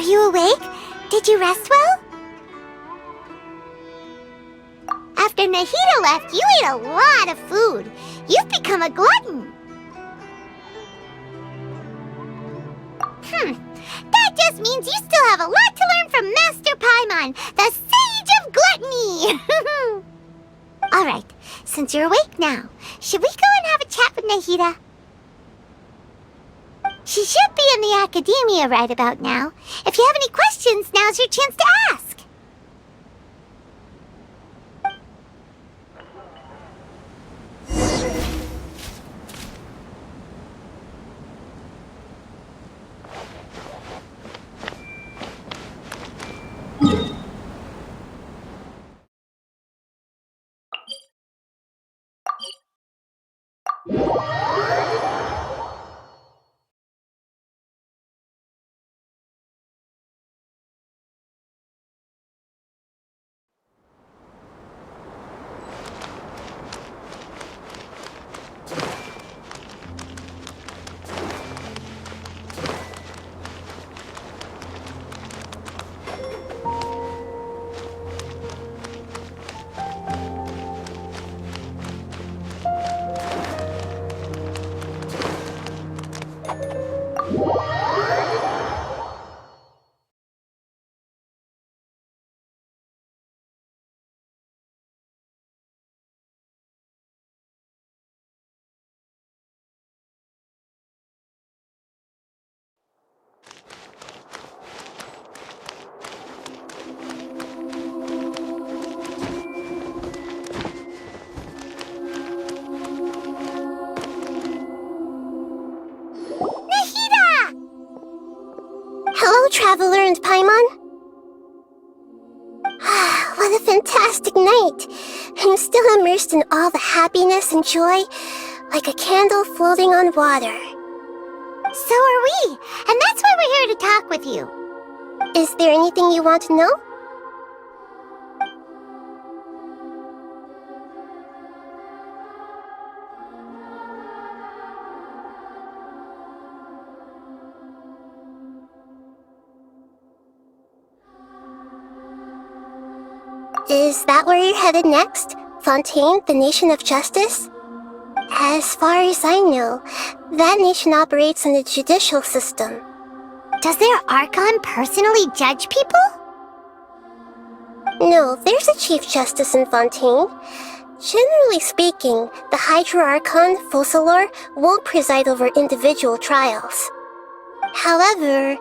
you awake? Did you rest well? After Nahida left, you ate a lot of food. You've become a glutton. That just means you still have a lot to learn from Master Paimon, the Sage of Gluttony! Alright, since you're awake now, should we go and have a chat with Nahida? She should be in the academia right about now. If you have any questions, now's your chance to ask. Traveler and Paimon? What a fantastic night! I'm still immersed in all the happiness and joy, like a candle floating on water. So are we, and that's why we're here to talk with you. Is there anything you want to know? Is that where you're headed next? Fontaine, the nation of justice? As far as I know, that nation operates in the judicial system. Does their Archon personally judge people? No, there's a Chief Justice in Fontaine. Generally speaking, the Hydra Archon, Focalor, won't preside over individual trials. However,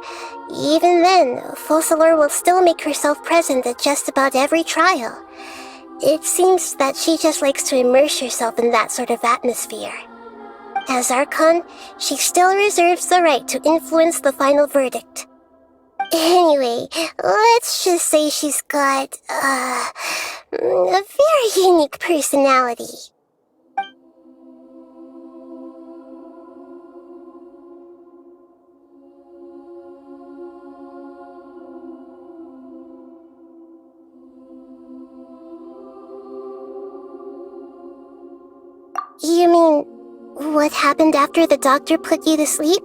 even then, Focalor will still make herself present at just about every trial. It seems that she just likes to immerse herself in that sort of atmosphere. As Archon, she still reserves the right to influence the final verdict. Anyway, let's just say she's got, a very unique personality. You mean, what happened after the doctor put you to sleep?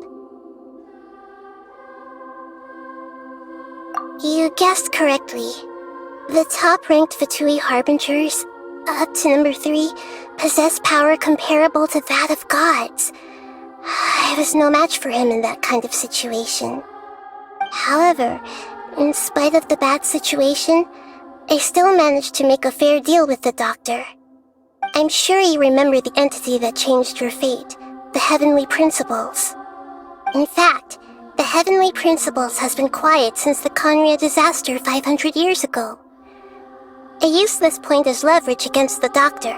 You guessed correctly. The top-ranked Fatui Harbingers, up to number 3, possess power comparable to that of gods. I was no match for him in that kind of situation. However, in spite of the bad situation, I still managed to make a fair deal with the doctor. I'm sure you remember the entity that changed your fate, the Heavenly Principles. In fact, the Heavenly Principles has been quiet since the Conria disaster 500 years ago. I used this point as leverage against the doctor.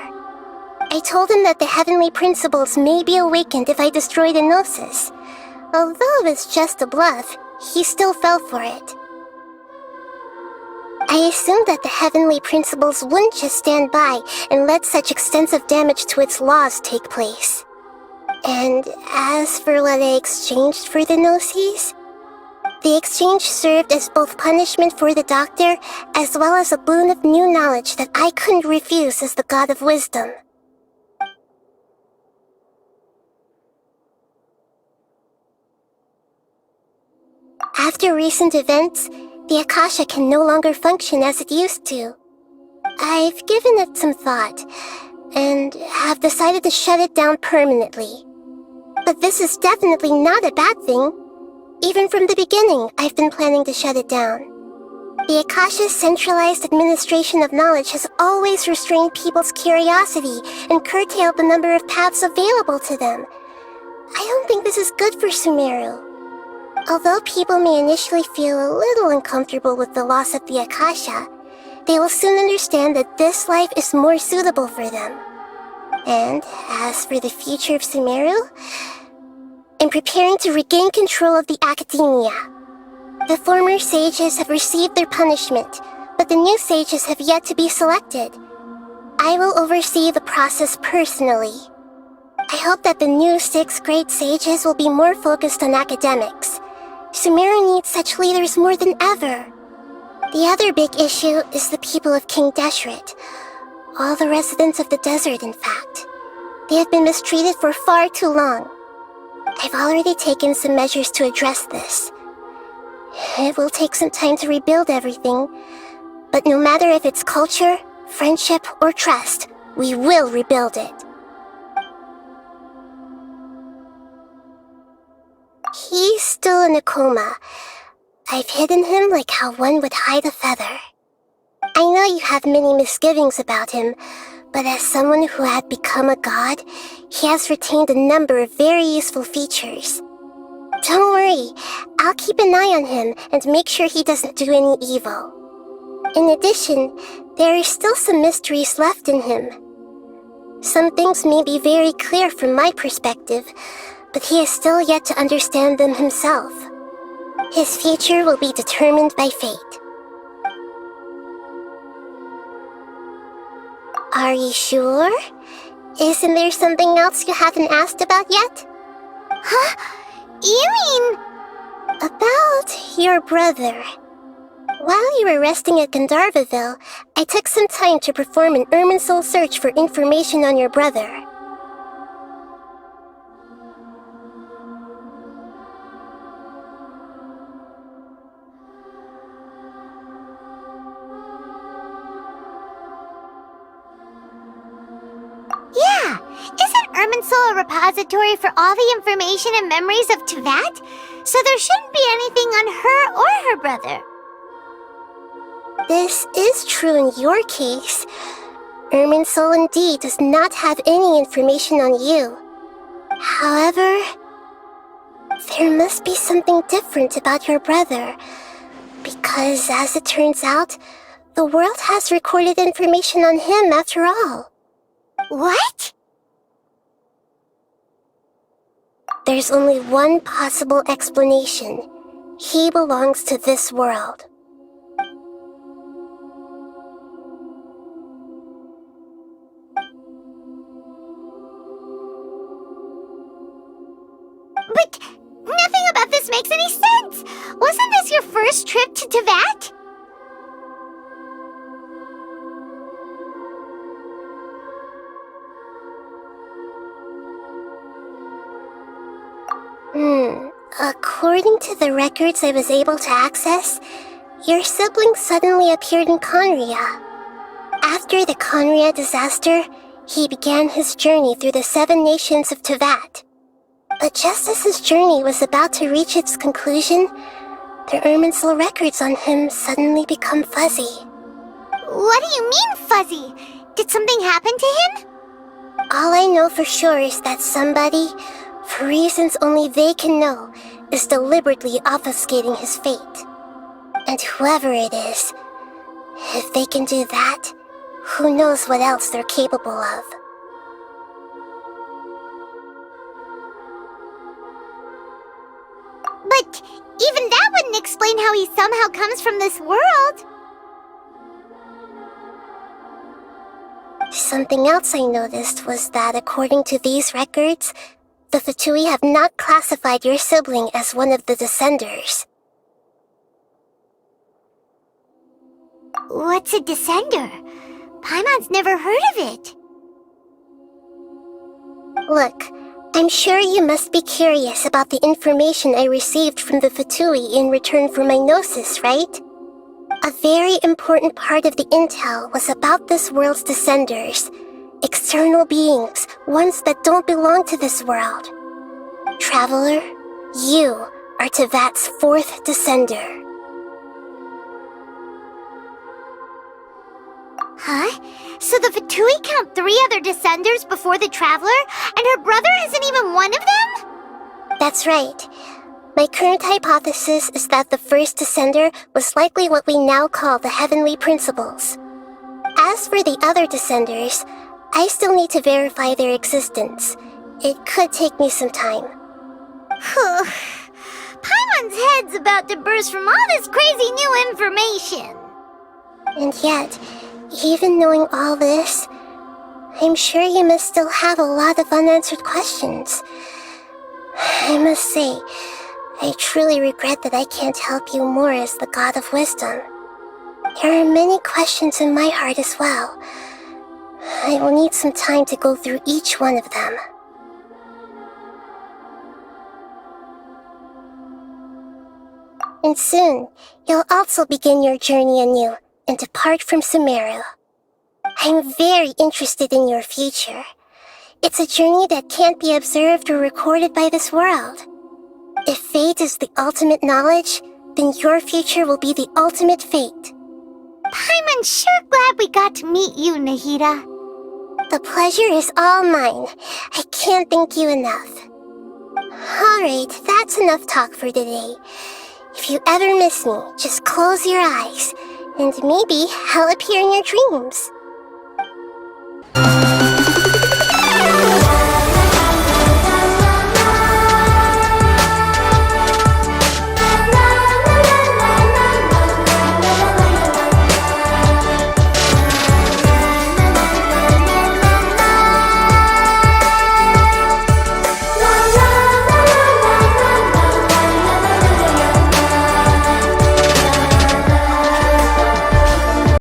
I told him that the Heavenly Principles may be awakened if I destroy the Gnosis. Although it's just a bluff, he still fell for it. I assumed that the Heavenly Principles wouldn't just stand by and let such extensive damage to its laws take place. And as for what I exchanged for the Gnosis, the exchange served as both punishment for the doctor as well as a boon of new knowledge that I couldn't refuse as the God of Wisdom. After After recent events, the Akasha can no longer function as it used to. I've given it some thought, and have decided to shut it down permanently. But this is definitely not a bad thing. Even from the beginning, I've been planning to shut it down. The Akasha's centralized administration of knowledge has always restrained people's curiosity and curtailed the number of paths available to them. I don't think this is good for Sumero. Although people may initially feel a little uncomfortable with the loss of the Akasha, they will soon understand that this life is more suitable for them. And as for the future of Sumero, I'm preparing to regain control of the academia. The former sages have received their punishment, but the new sages have yet to be selected. I will oversee the process personally. I hope that the new 6th grade sages will be more focused on academics. Sumero needs such leaders more than ever. The other big issue is the people of King Deshret. All the residents of the desert, in fact. They have been mistreated for far too long. I've already taken some measures to address this. It will take some time to rebuild everything, but no matter if it's culture, friendship, or trust, we will rebuild it. He's still in a coma. I've hidden him like how one would hide a feather. I know you have many misgivings about him, but as someone who had become a god, he has retained a number of very useful features. Don't worry, I'll keep an eye on him and make sure he doesn't do any evil. In addition, there are still some mysteries left in him. Some things may be very clear from my perspective, but he has still yet to understand them himself. His future will be determined by fate. Are you sure? Isn't there something else you haven't asked about yet? Huh? You mean... About your brother. While you were resting at Gandharvaville, I took some time to perform an Irminsul search for information on your brother. Yeah! Isn't Irminsul a repository for all the information and memories of Teyvat? So there shouldn't be anything on her or her brother. This is true in your case. Irminsul indeed does not have any information on you. However, there must be something different about your brother, because as it turns out, the world has recorded information on him after all. What? There's only one possible explanation. He belongs to this world. But nothing about this makes any sense! Wasn't this your first trip to Teyvat? According to the records I was able to access, your sibling suddenly appeared in Conria. After the Conria disaster, he began his journey through the 7 nations of Teyvat. But just as his journey was about to reach its conclusion, the Irminsul records on him suddenly become fuzzy. What do you mean, fuzzy? Did something happen to him? All I know for sure is that somebody, for reasons only they can know, is deliberately obfuscating his fate. And whoever it is, if they can do that, who knows what else they're capable of. But even that wouldn't explain how he somehow comes from this world. Something else I noticed was that according to these records, the Fatui have not classified your sibling as one of the Descenders. What's a Descender? Paimon's never heard of it. Look, I'm sure you must be curious about the information I received from the Fatui in return for my gnosis, right? A very important part of the intel was about this world's descenders. External beings, ones that don't belong to this world. Traveler, you are Tevat's fourth descender. Huh? So the Fatui count 3 other descenders before the Traveler, and her brother isn't even one of them? That's right. My current hypothesis is that the first descender was likely what we now call the Heavenly Principles. As for the other descenders, I still need to verify their existence. It could take me some time. Paimon's head's about to burst from all this crazy new information. And yet, even knowing all this, I'm sure you must still have a lot of unanswered questions. I must say, I truly regret that I can't help you more as the God of Wisdom. There are many questions in my heart as well. I will need some time to go through each one of them. And soon, you'll also begin your journey anew and depart from Sumero. I'm very interested in your future. It's a journey that can't be observed or recorded by this world. If fate is the ultimate knowledge, then your future will be the ultimate fate. Paimon's sure glad we got to meet you, Nahida. The pleasure is all mine. I can't thank you enough. Alright, that's enough talk for today. If you ever miss me, just close your eyes, and maybe I'll appear in your dreams.